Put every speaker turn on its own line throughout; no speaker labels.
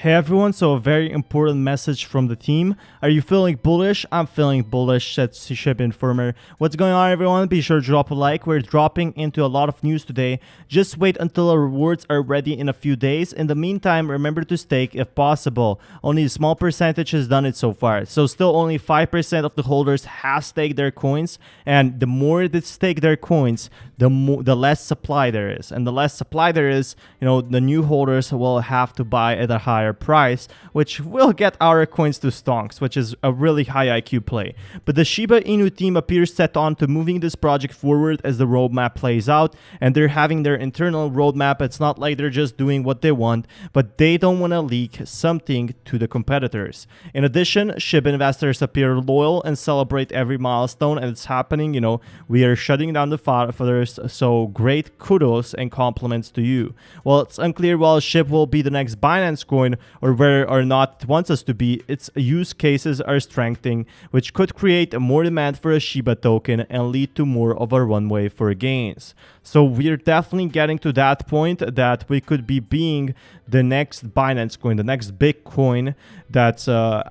Hey everyone, so a very important message from the team. Are you feeling bullish? I'm feeling bullish, said Ship Informer. What's going on everyone? Be sure to drop a like. We're dropping into a lot of news today. Just wait until our rewards are ready in a few days. In the meantime, remember to stake if possible. Only a small percentage has done it so far. So still only 5% of the holders have staked their coins. And the more they stake their coins, the less supply there is. And the less supply there is, the new holders will have to buy at a higher price, which will get our coins to stonks, which is a really high IQ play. But the Shiba Inu team appears set on to moving this project forward as the roadmap plays out, and they're having their internal roadmap. It's not like they're just doing what they want, but they don't want to leak something to the competitors. In addition, Shiba investors appear loyal and celebrate every milestone, and it's happening. We are shutting down the followers, so great kudos and compliments to you. Well, it's unclear whether SHIB will be the next Binance coin or whether or not it wants us to be. Its use cases are strengthening, which could create more demand for a Shiba token and lead to more of a runway for gains. So we're definitely getting to that point that we could be being the next Binance coin, the next big coin that's worth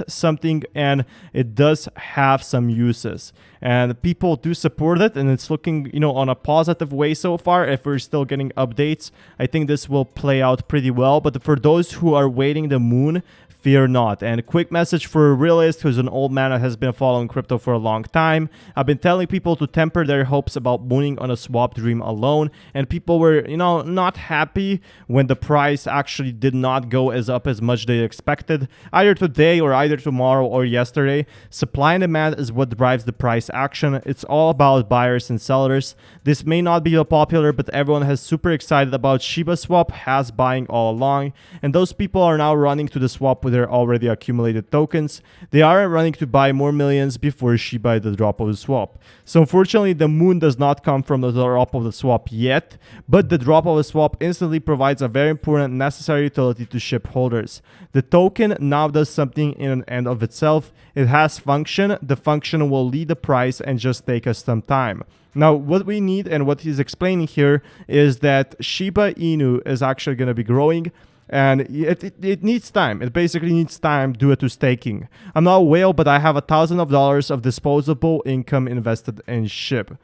something, and it does have some uses. And people do support it, and it's looking, on a positive way so far. If we're still getting updates, I think this will play out pretty well. But for those who are waiting the moon, fear not. And a quick message for a realist who's an old man that has been following crypto for a long time. I've been telling people to temper their hopes about mooning on a swap dream alone. And people were, not happy when the price actually did not go up as much they expected. Either today or either tomorrow or yesterday. Supply and demand is what drives the price action. It's all about buyers and sellers. This may not be popular, but everyone has super excited about Shiba Swap, has buying all along. And those people are now running to the swap with their already accumulated tokens. They are running to buy more millions before Shiba the drop of the swap. So unfortunately, the moon does not come from the drop of the swap yet, but the drop of the swap instantly provides a very important necessary utility to SHIB holders. The token now does something in and of itself. It has function. The function will lead the price and just take us some time. Now, what we need and what he's explaining here is that Shiba Inu is actually going to be growing. And it needs time. It basically needs time due to staking. I'm not a whale, but I have $1,000 of disposable income invested in SHIB.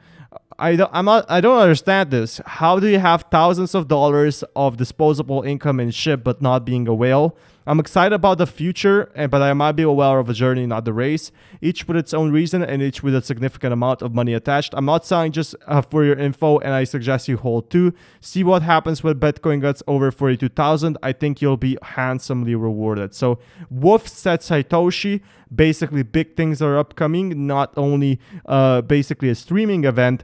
I don't understand this. How do you have thousands of dollars of disposable income in SHIB but not being a whale? I'm excited about the future, but I might be aware of a journey, not the race. Each with its own reason and each with a significant amount of money attached. I'm not selling just for your info, and I suggest you hold too. See what happens when Bitcoin gets over 42,000. I think you'll be handsomely rewarded. So Wolf said Satoshi. Basically, big things are upcoming. Not only basically a streaming event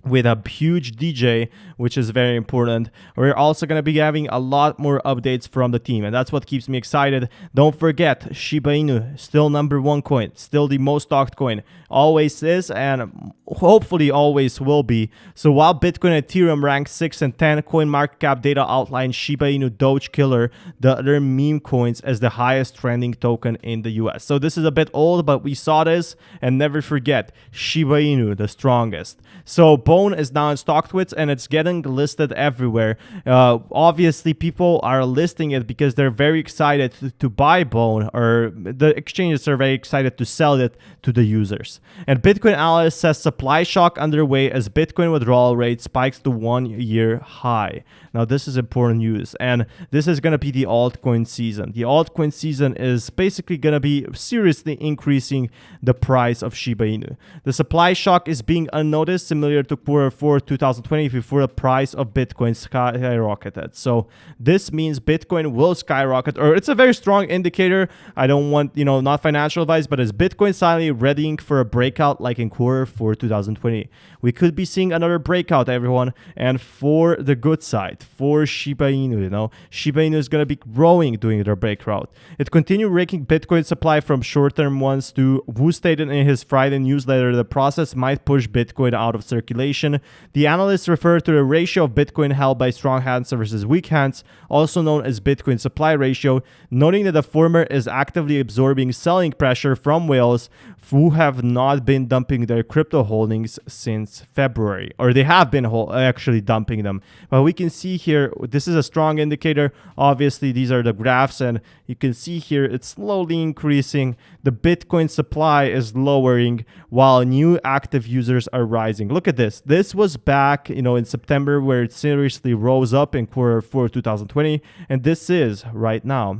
with a huge DJ, which is very important. We're also going to be having a lot more updates from the team, and that's what keeps me excited. Don't forget, Shiba Inu, still #1 coin, still the most stalked coin. Always is, and hopefully always will be. So while Bitcoin and Ethereum rank 6 and 10, CoinMarketCap data outlines Shiba Inu, Doge Killer, the other meme coins, as the highest trending token in the US. So this is a bit old, but we saw this, and never forget, Shiba Inu, the strongest. So Bone is now in StockTwits, and it's getting listed everywhere. Obviously, people are listing it because they're very excited to buy Bone, or the exchanges are very excited to sell it to the users. And Bitcoin Analyst says supply shock underway as Bitcoin withdrawal rate spikes to 1-year high. Now, this is important news, and this is going to be the altcoin season. The altcoin season is basically going to be seriously increasing the price of Shiba Inu. The supply shock is being unnoticed, similar to Q4 2020, before the price of Bitcoin skyrocketed. So this means Bitcoin will skyrocket, or it's a very strong indicator. I don't want, not financial advice, but is Bitcoin silently readying for a breakout like in Q4 2020? We could be seeing another breakout, everyone, and for the good side, for Shiba Inu, Shiba Inu is going to be growing during their breakout. It continued raking Bitcoin supply from short-term ones to Wu stated in his Friday newsletter the process might push Bitcoin out of circulation indication. The analysts refer to the ratio of Bitcoin held by strong hands versus weak hands, also known as Bitcoin supply ratio, noting that the former is actively absorbing selling pressure from whales who have not been dumping their crypto holdings since February, or they have been actually dumping them. But we can see here, this is a strong indicator. Obviously, these are the graphs, and you can see here it's slowly increasing. The Bitcoin supply is lowering while new active users are rising. Look at this. This was back, in September, where it seriously rose up in Q4 2020, and this is right now.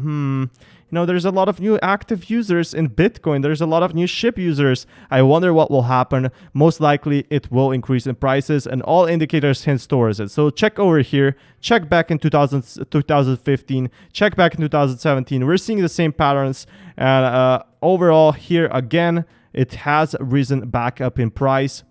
There's a lot of new active users in Bitcoin. There's a lot of new SHIB users. I wonder what will happen. Most likely it will increase in prices, and all indicators hint towards it. So check over here, check back in 2015, check back in 2017. We're seeing the same patterns, and overall here again, it has risen back up in price.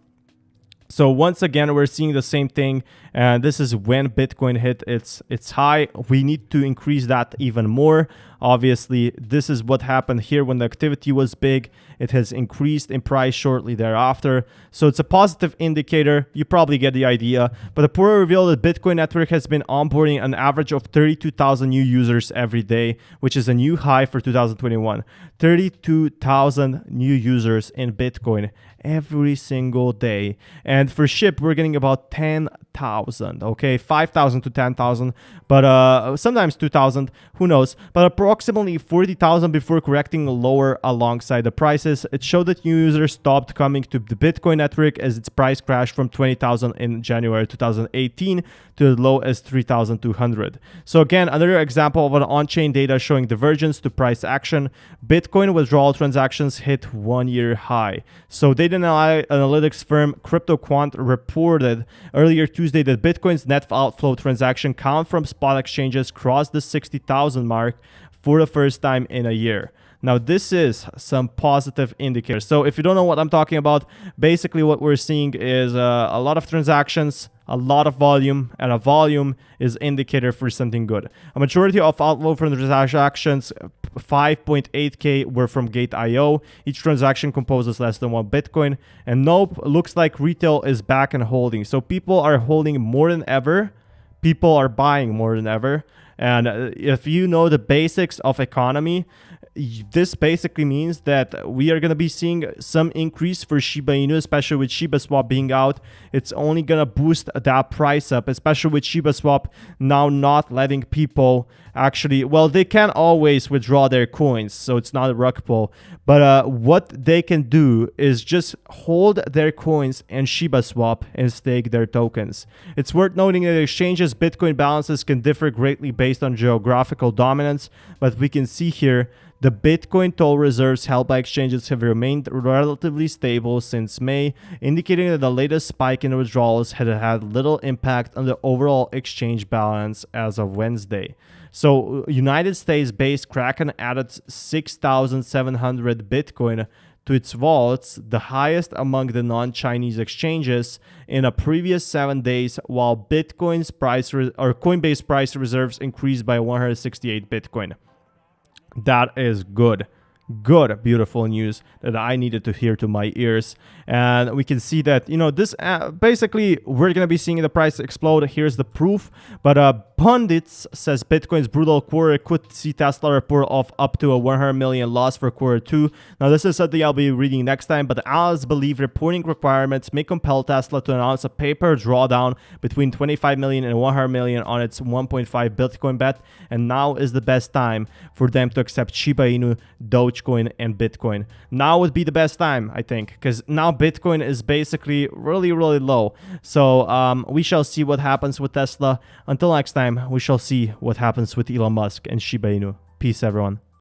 So once again, we're seeing the same thing, and this is when Bitcoin hit its high. We need to increase that even more. Obviously, this is what happened here when the activity was big. It has increased in price shortly thereafter. So it's a positive indicator. You probably get the idea. But the report revealed that Bitcoin network has been onboarding an average of 32,000 new users every day, which is a new high for 2021. 32,000 new users in Bitcoin every single day. And for SHIB, we're getting about 10,000, okay? 5,000 to 10,000, but sometimes 2,000, who knows? But approximately 40,000 before correcting lower alongside the prices. It showed that new users stopped coming to the Bitcoin network as its price crashed from 20,000 in January 2018 to as low as 3,200. So again, another example of an on-chain data showing divergence to price action. Bitcoin withdrawal transactions hit 1-year high. So data analytics firm CryptoQuant reported earlier Tuesday that Bitcoin's net outflow transaction count from spot exchanges crossed the 60,000 mark for the first time in a year. Now, this is some positive indicators. So if you don't know what I'm talking about, basically what we're seeing is a lot of transactions, a lot of volume, and a volume is indicator for something good. A majority of outflow from the transactions, 5.8K, were from Gate.io. Each transaction composes less than 1 Bitcoin. And nope, looks like retail is back and holding. So people are holding more than ever. People are buying more than ever. And if you know the basics of economy, this basically means that we are going to be seeing some increase for Shiba Inu, especially with Shiba Swap being out. It's only going to boost that price up, especially with Shiba Swap now not letting people actually, well, they can always withdraw their coins, so it's not a rug pull. But what they can do is just hold their coins and Shiba Swap and stake their tokens. It's worth noting that exchanges' Bitcoin balances can differ greatly based on geographical dominance, but we can see here the Bitcoin total reserves held by exchanges have remained relatively stable since May, indicating that the latest spike in withdrawals had had little impact on the overall exchange balance as of Wednesday. So, United States-based Kraken added 6,700 Bitcoin to its vaults, the highest among the non-Chinese exchanges in a previous 7 days, while Bitcoin's Coinbase price reserves increased by 168 Bitcoin. That is good. Good, beautiful news that I needed to hear to my ears. And we can see that, this basically we're going to be seeing the price explode. Here's the proof. But Pundits says Bitcoin's brutal quarter could see Tesla report of up to a 100 million loss for Q2. Now, this is something I'll be reading next time, but the analysts believe reporting requirements may compel Tesla to announce a paper drawdown between 25 million and 100 million on its 1.5 Bitcoin bet. And now is the best time for them to accept Shiba Inu, Dogecoin, and Bitcoin. Now would be the best time, I think, because now Bitcoin is basically really, really low. So we shall see what happens with Tesla. Until next time, we shall see what happens with Elon Musk and Shiba Inu. Peace, everyone.